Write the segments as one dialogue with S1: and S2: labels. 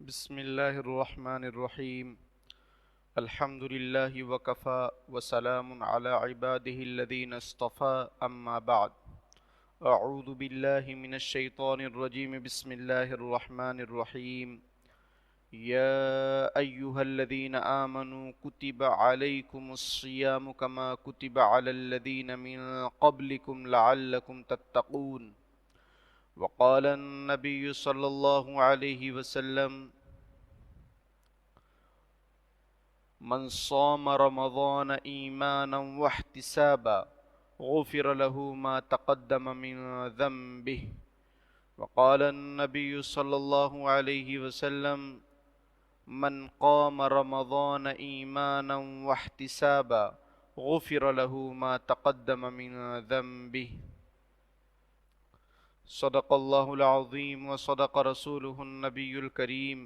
S1: بسم اللہ الرحمن الرحیم الحمد للہ وکفا وسلام علی عبادہ الذین اصطفى اما بعد اعوذ باللہ من الشیطان الرجیم بسم اللہ الرحمن الرحیم یا ایہا الذین آمنوا کتب علیکم الصیام کما کتب علی الذین من قبلکم لعلکم تتقون وقال النبي صلى الله عليه وسلم من صام رمضان إيمانا واحتسابا غفر له ما تقدم من ذنبه وقال النبي صلى الله عليه وسلم من قام رمضان إيمانا واحتسابا غفر له ما تقدم من ذنبه صدق اللہ العظیم وصدق رسولہ النبی الکریم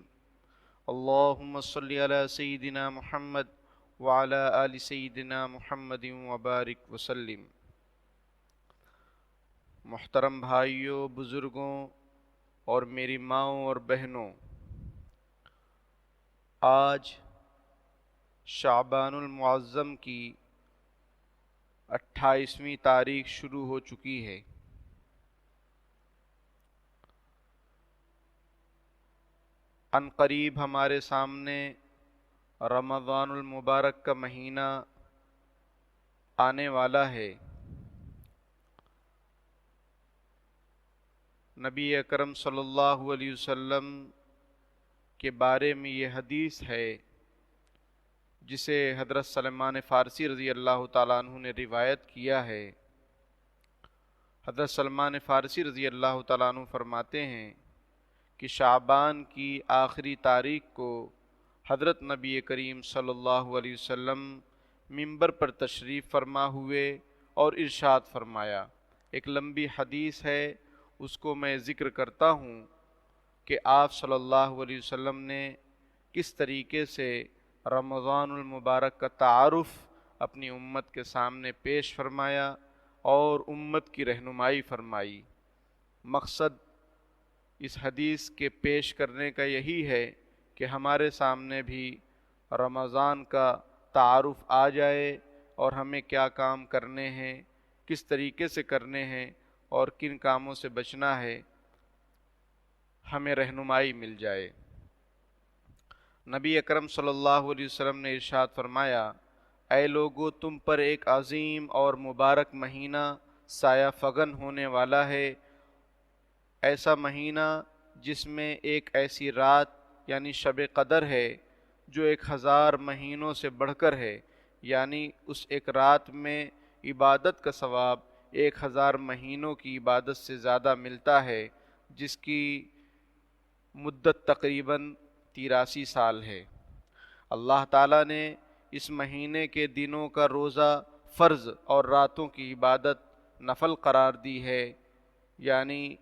S1: اللہم صلی علی سیدنا محمد وعلی آل سیدنا محمد وبارک وسلم۔ محترم بھائیوں، بزرگوں اور میری ماؤں اور بہنوں، آج شعبان المعظم کی 28ویں تاریخ شروع ہو چکی ہے۔ ان قریب ہمارے سامنے رمضان المبارک کا مہینہ آنے والا ہے۔ نبی اکرم صلی اللہ علیہ وسلم کے بارے میں یہ حدیث ہے جسے حضرت سلمان فارسی رضی اللہ تعالیٰ عنہ نے روایت کیا ہے۔ حضرت سلمان فارسی رضی اللہ تعالیٰ عنہ فرماتے ہیں کہ شعبان کی آخری تاریخ کو حضرت نبی کریم صلی اللہ علیہ وسلم منبر پر تشریف فرما ہوئے اور ارشاد فرمایا۔ ایک لمبی حدیث ہے، اس کو میں ذکر کرتا ہوں کہ آپ صلی اللہ علیہ وسلم نے کس طریقے سے رمضان المبارک کا تعارف اپنی امت کے سامنے پیش فرمایا اور امت کی رہنمائی فرمائی۔ مقصد اس حدیث کے پیش کرنے کا یہی ہے کہ ہمارے سامنے بھی رمضان کا تعارف آ جائے اور ہمیں کیا کام کرنے ہیں، کس طریقے سے کرنے ہیں اور کن کاموں سے بچنا ہے، ہمیں رہنمائی مل جائے۔ نبی اکرم صلی اللہ علیہ وسلم نے ارشاد فرمایا، اے لوگو، تم پر ایک عظیم اور مبارک مہینہ سایہ فگن ہونے والا ہے، ایسا مہینہ جس میں ایک ایسی رات یعنی شب قدر ہے جو 1000 مہینوں سے بڑھ کر ہے، یعنی اس ایک رات میں عبادت کا ثواب 1000 مہینوں کی عبادت سے زیادہ ملتا ہے، جس کی مدت تقریباً 83 سال ہے۔ اللہ تعالیٰ نے اس مہینے کے دنوں کا روزہ فرض اور راتوں کی عبادت نفل قرار دی ہے، یعنی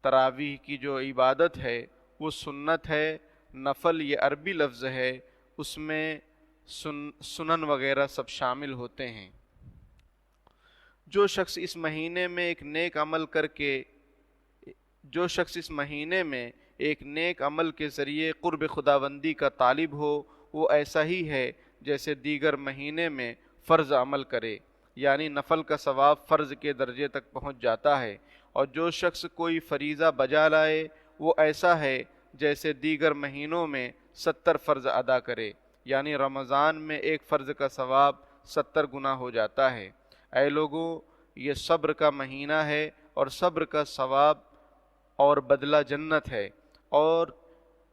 S1: تراویح کی جو عبادت ہے وہ سنت ہے، نفل یہ عربی لفظ ہے، اس میں سنن وغیرہ سب شامل ہوتے ہیں۔ جو شخص اس مہینے میں ایک نیک عمل کے ذریعے قرب خداوندی کا طالب ہو، وہ ایسا ہی ہے جیسے دیگر مہینے میں فرض عمل کرے، یعنی نفل کا ثواب فرض کے درجے تک پہنچ جاتا ہے۔ اور جو شخص کوئی فریضہ بجا لائے، وہ ایسا ہے جیسے دیگر مہینوں میں 70 فرض ادا کرے، یعنی رمضان میں ایک فرض کا ثواب 70 گنا ہو جاتا ہے۔ اے لوگوں، یہ صبر کا مہینہ ہے اور صبر کا ثواب اور بدلہ جنت ہے، اور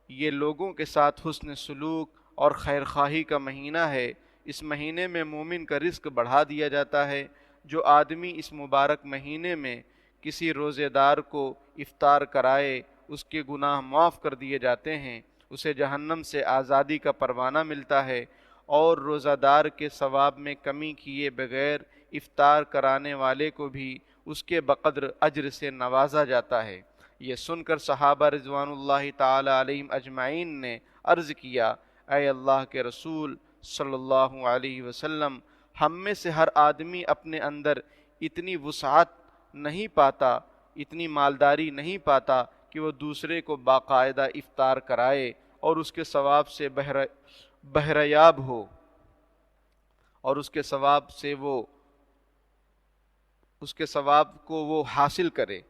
S1: یہ لوگوں کے ساتھ حسن سلوک اور خیرخواہی کا مہینہ ہے۔ اس مہینے میں مومن کا رزق بڑھا دیا جاتا ہے۔ جو آدمی اس مبارک مہینے میں کسی روزے دار کو افطار کرائے، اس کے گناہ معاف کر دیے جاتے ہیں، اسے جہنم سے آزادی کا پروانہ ملتا ہے، اور روزہ دار کے ثواب میں کمی کیے بغیر افطار کرانے والے کو بھی اس کے بقدر اجر سے نوازا جاتا ہے۔ یہ سن کر صحابہ رضوان اللہ تعالی علیہم اجمعین نے عرض کیا، اے اللہ کے رسول صلی اللہ علیہ وسلم، ہم میں سے ہر آدمی اپنے اندر اتنی وسعت نہیں پاتا، اتنی مالداری نہیں پاتا کہ وہ دوسرے کو باقاعدہ افطار کرائے اور اس کے ثواب سے بہریاب ہو، اور اس کے ثواب کو وہ حاصل کرے۔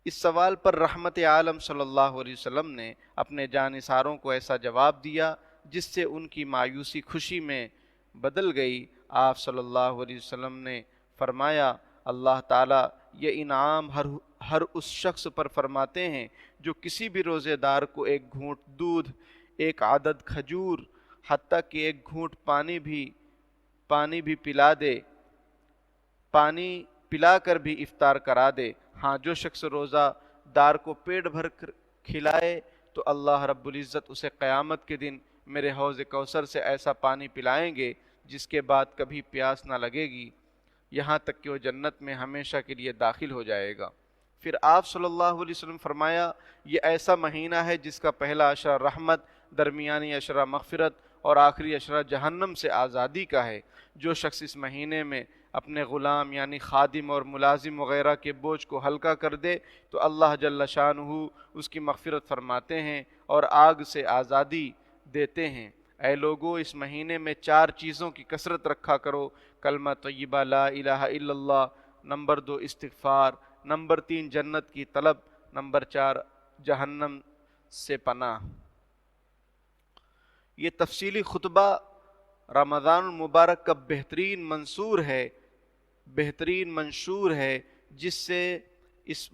S1: اس سوال پر رحمت عالم صلی اللہ علیہ وسلم نے اپنے جانثاروں کو ایسا جواب دیا جس سے ان کی مایوسی خوشی میں بدل گئی۔ آپ صلی اللہ علیہ وسلم نے فرمایا، اللہ تعالیٰ یہ انعام ہر اس شخص پر فرماتے ہیں جو کسی بھی روزے دار کو ایک گھونٹ دودھ، ایک عدد کھجور، حتیٰ کہ ایک گھونٹ پانی بھی پلا کر بھی افطار کرا دے۔ ہاں، جو شخص روزہ دار کو پیٹ بھر کر کھلائے تو اللہ رب العزت اسے قیامت کے دن میرے حوض کوثر سے ایسا پانی پلائیں گے جس کے بعد کبھی پیاس نہ لگے گی، یہاں تک کہ وہ جنت میں ہمیشہ کے لیے داخل ہو جائے گا۔ پھر آپ صلی اللہ علیہ وسلم فرمایا، یہ ایسا مہینہ ہے جس کا پہلا عشرہ رحمت، درمیانی عشرہ مغفرت اور آخری عشرہ جہنم سے آزادی کا ہے۔ جو شخص اس مہینے میں اپنے غلام یعنی خادم اور ملازم وغیرہ کے بوجھ کو ہلکا کر دے تو اللہ جل شانہ اس کی مغفرت فرماتے ہیں اور آگ سے آزادی دیتے ہیں۔ اے لوگو، اس مہینے میں 4 چیزوں کی کثرت رکھا کرو: کلمہ طیبہ لا الہ الا اللہ، نمبر 2 استغفار، نمبر 3 جنت کی طلب، نمبر 4 جہنم سے پناہ۔ یہ تفصیلی خطبہ رمضان المبارک کا بہترین منشور ہے جس سے اس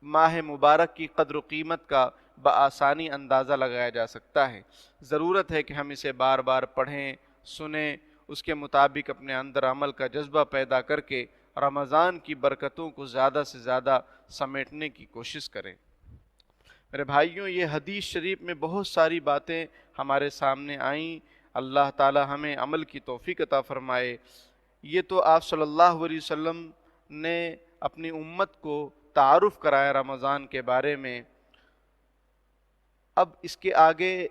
S1: ماہ مبارک کی قدر و قیمت کا بآسانی اندازہ لگایا جا سکتا ہے۔ ضرورت ہے کہ ہم اسے بار بار پڑھیں، سنیں، اس کے مطابق اپنے اندر عمل کا جذبہ پیدا کر کے رمضان کی برکتوں کو زیادہ سے زیادہ سمیٹنے کی کوشش کریں۔ میرے بھائیوں، یہ حدیث شریف میں بہت ساری باتیں ہمارے سامنے آئیں۔ اللہ تعالی ہمیں عمل کی توفیق عطا فرمائے۔ یہ تو آپ صلی اللہ علیہ وسلم نے اپنی امت کو تعارف کرایا رمضان کے بارے میں۔ اب اس کے آگے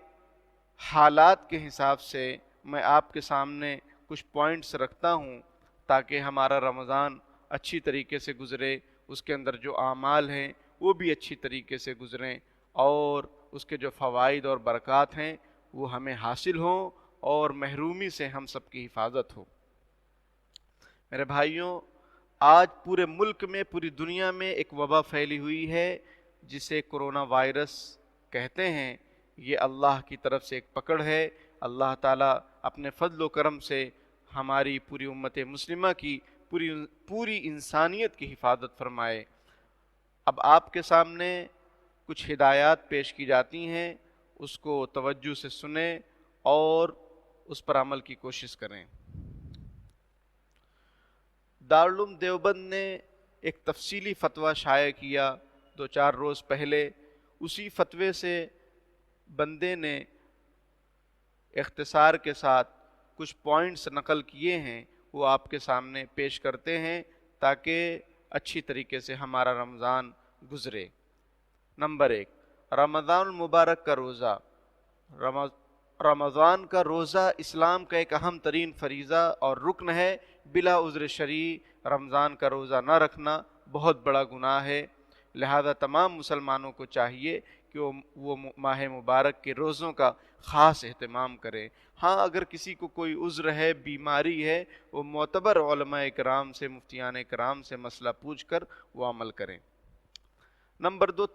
S1: حالات کے حساب سے میں آپ کے سامنے کچھ پوائنٹس رکھتا ہوں تاکہ ہمارا رمضان اچھی طریقے سے گزرے، اس کے اندر جو اعمال ہیں وہ بھی اچھی طریقے سے گزریں اور اس کے جو فوائد اور برکات ہیں وہ ہمیں حاصل ہوں اور محرومی سے ہم سب کی حفاظت ہو۔ میرے بھائیوں، آج پورے ملک میں، پوری دنیا میں ایک وبا پھیلی ہوئی ہے جسے کرونا وائرس کہتے ہیں۔ یہ اللہ کی طرف سے ایک پکڑ ہے۔ اللہ تعالیٰ اپنے فضل و کرم سے ہماری پوری امت مسلمہ کی، پوری انسانیت کی حفاظت فرمائے۔ اب آپ کے سامنے کچھ ہدایات پیش کی جاتی ہیں، اس کو توجہ سے سنیں اور اس پر عمل کی کوشش کریں۔ دارالعلوم دیوبند نے ایک تفصیلی فتویٰ شائع کیا 2-4 روز پہلے۔ اسی فتوے سے بندے نے اختصار کے ساتھ کچھ پوائنٹس نقل کیے ہیں، وہ آپ کے سامنے پیش کرتے ہیں تاکہ اچھی طریقے سے ہمارا رمضان گزرے۔ نمبر 1، رمضان المبارک کا روزہ۔ رمضان کا روزہ اسلام کا ایک اہم ترین فریضہ اور رکن ہے۔ بلا عذر شرعی رمضان کا روزہ نہ رکھنا بہت بڑا گناہ ہے، لہذا تمام مسلمانوں کو چاہیے کہ وہ ماہ مبارک کے روزوں کا خاص اہتمام کریں۔ ہاں، اگر کسی کو کوئی عذر ہے، بیماری ہے، وہ معتبر علماء کرام سے، مفتیان کرام سے مسئلہ پوچھ کر وہ عمل کریں۔ نمبر 2،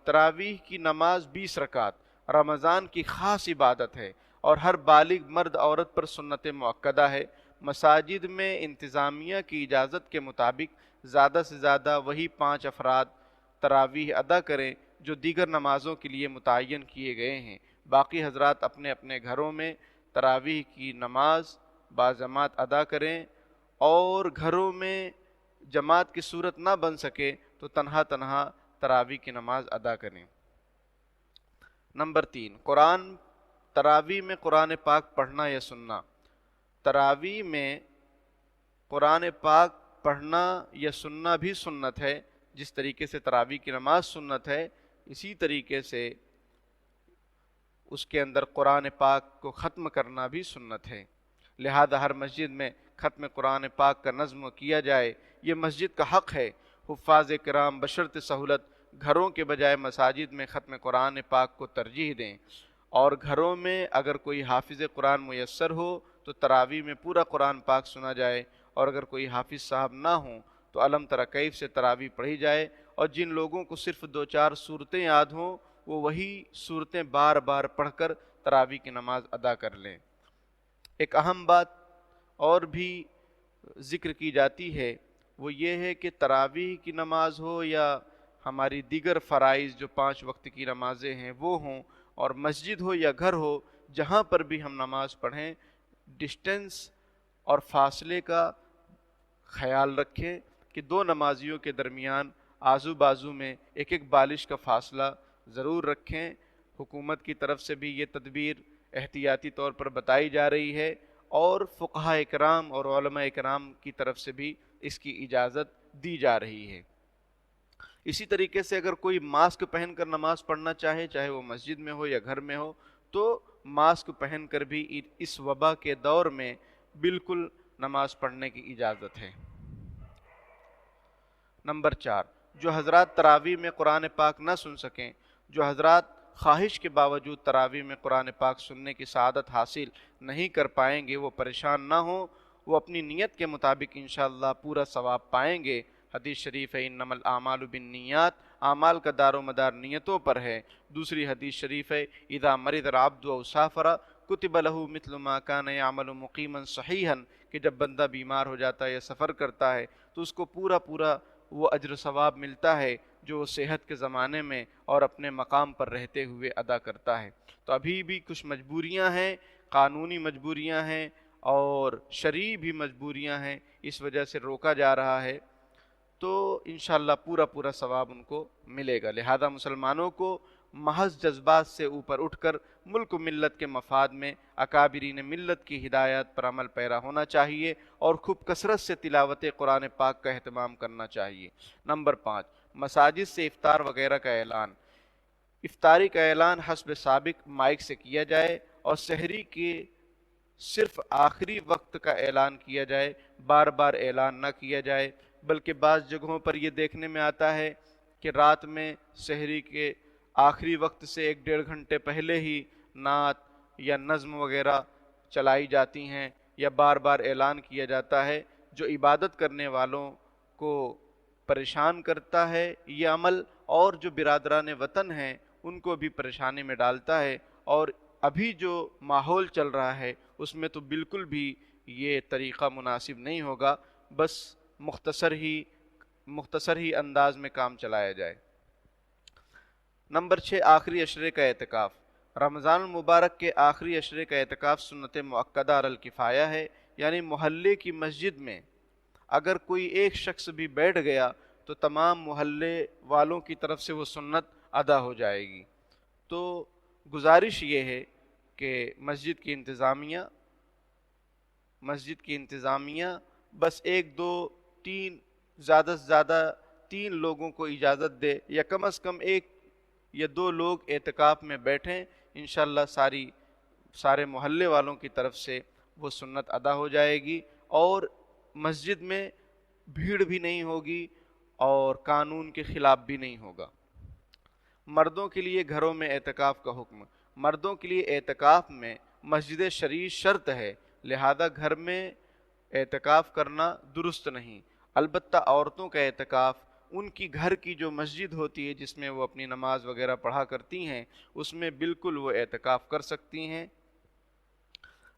S1: تراویح کی نماز 20 رکعت رمضان کی خاص عبادت ہے اور ہر بالغ مرد عورت پر سنت مؤکدہ ہے۔ مساجد میں انتظامیہ کی اجازت کے مطابق زیادہ سے زیادہ وہی 5 افراد تراویح ادا کریں جو دیگر نمازوں کے لیے متعین کیے گئے ہیں۔ باقی حضرات اپنے اپنے گھروں میں تراویح کی نماز باجماعت ادا کریں، اور گھروں میں جماعت کی صورت نہ بن سکے تو تنہا تراویح کی نماز ادا کریں۔ نمبر 3، تراویح میں قرآن پاک پڑھنا یا سننا۔ تراویح میں قرآن پاک پڑھنا یا سننا بھی سنت ہے۔ جس طریقے سے تراویح کی نماز سنت ہے، اسی طریقے سے اس کے اندر قرآن پاک کو ختم کرنا بھی سنت ہے، لہذا ہر مسجد میں ختم قرآن پاک کا نظم کیا جائے۔ یہ مسجد کا حق ہے۔ حفاظ کرام بشرط سہولت گھروں کے بجائے مساجد میں ختم قرآن پاک کو ترجیح دیں، اور گھروں میں اگر کوئی حافظ قرآن میسر ہو تو تراویح میں پورا قرآن پاک سنا جائے، اور اگر کوئی حافظ صاحب نہ ہوں تو علم تری کیف سے تراویح پڑھی جائے، اور جن لوگوں کو صرف 2-4 صورتیں یاد ہوں وہ وہی صورتیں بار بار پڑھ کر تراویح کی نماز ادا کر لیں۔ ایک اہم بات اور بھی ذکر کی جاتی ہے، وہ یہ ہے کہ تراویح کی نماز ہو یا ہماری دیگر فرائض جو 5 وقت کی نمازیں ہیں وہ ہوں، اور مسجد ہو یا گھر ہو، جہاں پر بھی ہم نماز پڑھیں ڈسٹینس اور فاصلے کا خیال رکھیں کہ 2 نمازیوں کے درمیان آزو بازو میں ایک ایک بالش کا فاصلہ ضرور رکھیں۔ حکومت کی طرف سے بھی یہ تدبیر احتیاطی طور پر بتائی جا رہی ہے، اور فقہاء اکرام اور علماء اکرام کی طرف سے بھی اس کی اجازت دی جا رہی ہے۔ اسی طریقے سے اگر کوئی ماسک پہن کر نماز پڑھنا چاہے، چاہے وہ مسجد میں ہو یا گھر میں ہو، تو ماسک پہن کر بھی اس وبا کے دور میں بالکل نماز پڑھنے کی اجازت ہے۔ نمبر 4، جو حضرات تراویح میں قرآن پاک نہ سن سکیں، جو حضرات خواہش کے باوجود تراویح میں قرآن پاک سننے کی سعادت حاصل نہیں کر پائیں گے، وہ پریشان نہ ہوں، وہ اپنی نیت کے مطابق انشاءاللہ پورا ثواب پائیں گے۔ حدیث شریف ہے انما الاعمال بالنیات، اعمال کا دار و مدار نیتوں پر ہے۔ دوسری حدیث شریف ہے اذا مرض العبد او سافر کتب له مثل ما كان يعمل مقیما صحیحا، کہ جب بندہ بیمار ہو جاتا ہے یا سفر کرتا ہے تو اس کو پورا وہ اجر و ثواب ملتا ہے جو وہ صحت کے زمانے میں اور اپنے مقام پر رہتے ہوئے ادا کرتا ہے۔ تو ابھی بھی کچھ مجبوریاں ہیں، قانونی مجبوریاں ہیں اور شرعی بھی مجبوریاں ہیں، اس وجہ سے روکا جا رہا ہے، تو انشاءاللہ پورا ثواب ان کو ملے گا۔ لہذا مسلمانوں کو محض جذبات سے اوپر اٹھ کر ملک و ملت کے مفاد میں اکابرین ملت کی ہدایات پر عمل پیرا ہونا چاہیے، اور خوب کثرت سے تلاوت قرآن پاک کا اہتمام کرنا چاہیے۔ نمبر 5، مساجد سے افطار وغیرہ کا اعلان۔ افطاری کا اعلان حسب سابق مائک سے کیا جائے، اور سحری کے صرف آخری وقت کا اعلان کیا جائے، بار بار اعلان نہ کیا جائے۔ بلکہ بعض جگہوں پر یہ دیکھنے میں آتا ہے کہ رات میں سحری کے آخری وقت سے 1-1.5 گھنٹے پہلے ہی نعت یا نظم وغیرہ چلائی جاتی ہیں، یا بار بار اعلان کیا جاتا ہے، جو عبادت کرنے والوں کو پریشان کرتا ہے یہ عمل، اور جو برادران وطن ہیں ان کو بھی پریشانی میں ڈالتا ہے، اور ابھی جو ماحول چل رہا ہے اس میں تو بالکل بھی یہ طریقہ مناسب نہیں ہوگا۔ بس مختصر ہی انداز میں کام چلایا جائے۔ نمبر 6، آخری عشرے کا اعتکاف۔ رمضان المبارک کے آخری عشرے کا اعتکاف سنت مؤکدہ علی الکفایہ ہے، یعنی محلے کی مسجد میں اگر کوئی ایک شخص بھی بیٹھ گیا تو تمام محلے والوں کی طرف سے وہ سنت ادا ہو جائے گی۔ تو گزارش یہ ہے کہ مسجد کی انتظامیہ بس 1-2-3 زیادہ سے زیادہ 3 لوگوں کو اجازت دے، یا کم از کم 1 یا 2 لوگ اعتکاف میں بیٹھیں، انشاءاللہ سارے محلے والوں کی طرف سے وہ سنت ادا ہو جائے گی، اور مسجد میں بھیڑ بھی نہیں ہوگی اور قانون کے خلاف بھی نہیں ہوگا۔ مردوں کے لیے گھروں میں اعتکاف کا حکم۔ مردوں کے لیے اعتکاف میں مسجد شریف شرط ہے، لہذا گھر میں اعتکاف کرنا درست نہیں۔ البتہ عورتوں کا اعتکاف ان کی گھر کی جو مسجد ہوتی ہے جس میں وہ اپنی نماز وغیرہ پڑھا کرتی ہیں اس میں بالکل وہ اعتکاف کر سکتی ہیں۔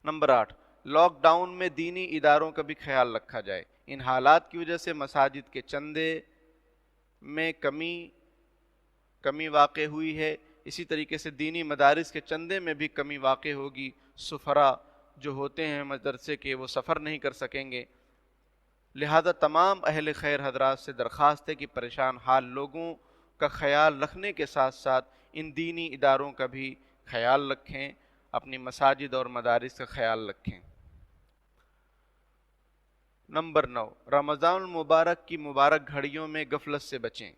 S1: نمبر 8، لاک ڈاؤن میں دینی اداروں کا بھی خیال رکھا جائے۔ ان حالات کی وجہ سے مساجد کے چندے میں کمی واقع ہوئی ہے، اسی طریقے سے دینی مدارس کے چندے میں بھی کمی واقع ہوگی۔ سفرا جو ہوتے ہیں مدرسے کے وہ سفر نہیں کر سکیں گے، لہذا تمام اہل خیر حضرات سے درخواست ہے کہ پریشان حال لوگوں کا خیال رکھنے کے ساتھ ساتھ ان دینی اداروں کا بھی خیال رکھیں، اپنی مساجد اور مدارس کا خیال رکھیں۔ نمبر 9، رمضان المبارک کی مبارک گھڑیوں میں غفلت سے بچیں۔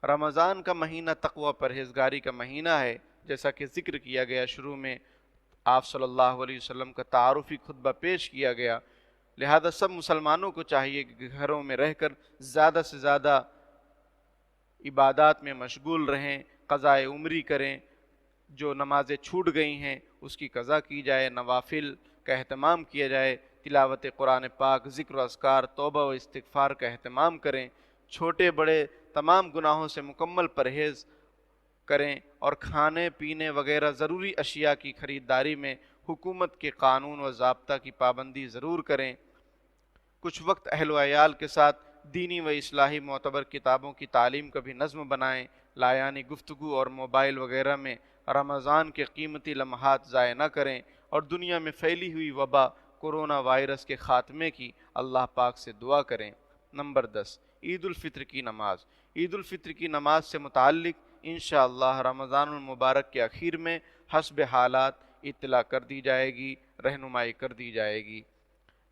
S1: رمضان کا مہینہ تقوی پرہیزگاری کا مہینہ ہے، جیسا کہ ذکر کیا گیا شروع میں آپ صلی اللہ علیہ وسلم کا تعارفی خطبہ پیش کیا گیا، لہذا سب مسلمانوں کو چاہیے کہ گھروں میں رہ کر زیادہ سے زیادہ عبادات میں مشغول رہیں، قضائے عمری کریں، جو نمازیں چھوٹ گئی ہیں اس کی قضا کی جائے، نوافل کا اہتمام کیا جائے، تلاوت قرآن پاک، ذکر و اذکار، توبہ و استغفار کا اہتمام کریں، چھوٹے بڑے تمام گناہوں سے مکمل پرہیز کریں، اور کھانے پینے وغیرہ ضروری اشیاء کی خریداری میں حکومت کے قانون و ضابطہ کی پابندی ضرور کریں۔ کچھ وقت اہل و عیال کے ساتھ دینی و اصلاحی معتبر کتابوں کی تعلیم کا بھی نظم بنائیں، لایانی گفتگو اور موبائل وغیرہ میں رمضان کے قیمتی لمحات ضائع نہ کریں، اور دنیا میں پھیلی ہوئی وبا کورونا وائرس کے خاتمے کی اللہ پاک سے دعا کریں۔ نمبر 10، عید الفطر کی نماز۔ عید الفطر کی نماز سے متعلق انشاءاللہ رمضان المبارک کے اخیر میں حسب حالات اطلاع کر دی جائے گی، رہنمائی کر دی جائے گی۔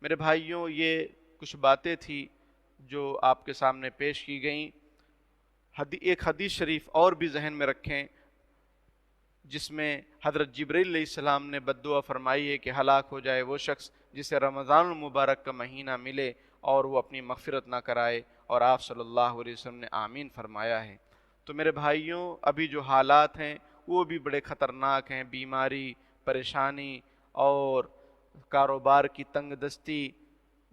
S1: میرے بھائیوں، یہ کچھ باتیں تھی جو آپ کے سامنے پیش کی گئیں۔ ایک حدیث شریف اور بھی ذہن میں رکھیں، جس میں حضرت جبرائیل علیہ السلام نے بد دعا فرمائی ہے کہ ہلاک ہو جائے وہ شخص جسے رمضان المبارک کا مہینہ ملے اور وہ اپنی مغفرت نہ کرائے، اور آپ صلی اللہ علیہ وسلم نے آمین فرمایا ہے۔ تو میرے بھائیوں، ابھی جو حالات ہیں وہ بھی بڑے خطرناک ہیں، بیماری، پریشانی اور کاروبار کی تنگ دستی،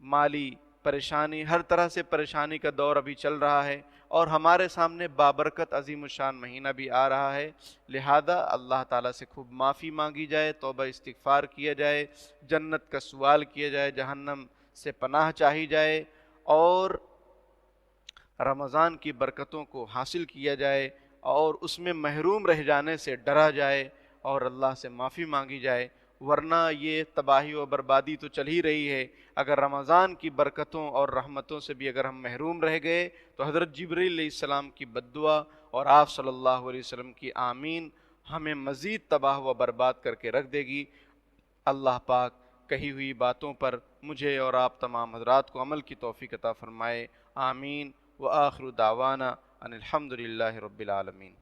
S1: مالی پریشانی، ہر طرح سے پریشانی کا دور ابھی چل رہا ہے، اور ہمارے سامنے بابرکت عظیم الشان مہینہ بھی آ رہا ہے۔ لہذا اللہ تعالیٰ سے خوب معافی مانگی جائے، توبہ استغفار کیا جائے، جنت کا سوال کیا جائے، جہنم سے پناہ چاہی جائے، اور رمضان کی برکتوں کو حاصل کیا جائے، اور اس میں محروم رہ جانے سے ڈرا جائے اور اللہ سے معافی مانگی جائے، ورنہ یہ تباہی و بربادی تو چل ہی رہی ہے۔ اگر رمضان کی برکتوں اور رحمتوں سے بھی اگر ہم محروم رہ گئے تو حضرت جبرائیل علیہ السلام کی بد دعا اور آپ صلی اللہ علیہ وسلم کی آمین ہمیں مزید تباہ و برباد کر کے رکھ دے گی۔ اللہ پاک کہی ہوئی باتوں پر مجھے اور آپ تمام حضرات کو عمل کی توفیق عطا فرمائے، آمین۔ وآخر دعوانا ان الحمد للہ رب العالمین۔